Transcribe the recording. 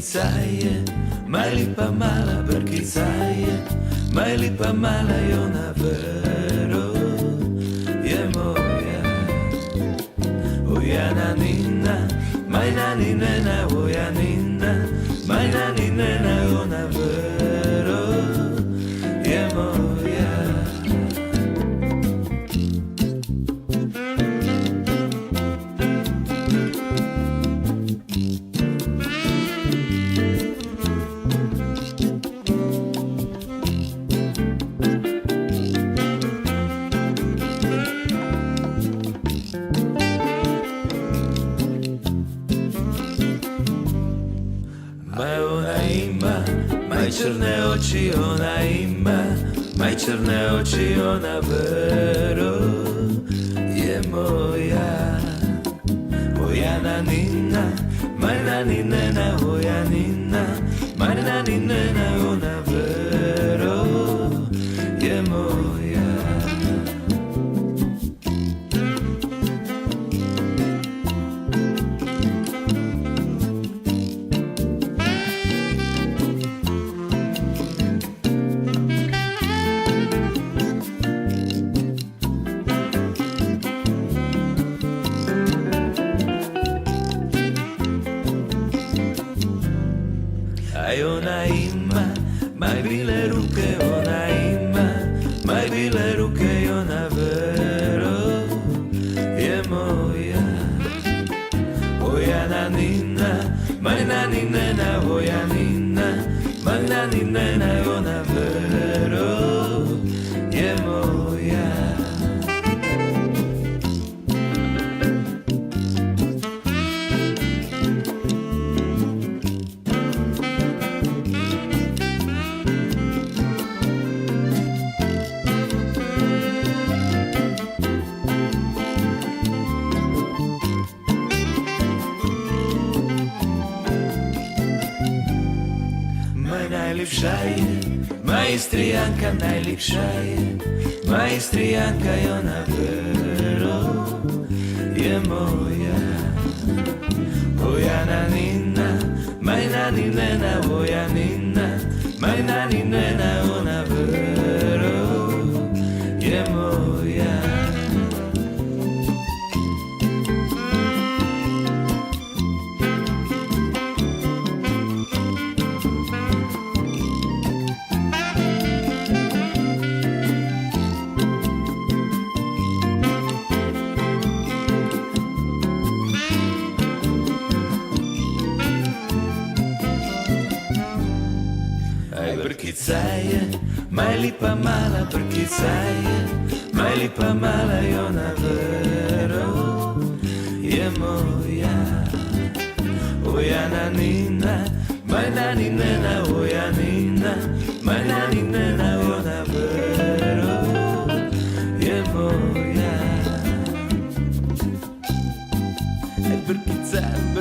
brkicaje, mai lipa mala brkicaje, mai lipa mala i ona vero je moja. O Jananina, mai naninena, o Janina, mai naninena, ona vero je moja. Maj crne oči ona ima, maj crne oči ona vero je moja. O Jananina, maj naninena, o Janina, maj naninena, ona vero je moja. Aj ona ima, maj bile ruke ona ima, maj bile ruke i ona vero je moja. O Jananina, maj naninena, o Janina, maj naninena i ona vero je moja. Najljepša je, maj Istrijanka najljepša je, maj Istrijanka i ona vero je moja. O Jananina, maj naninena, o Janina, maj naninena, ona vero je moja. Brkicaje, maj lipa mala brkicaje, maj lipa mala i ona vero je moja. O Jananina, maj naninena, o Janina, maj naninena, ona vero je moja. Brkicaje.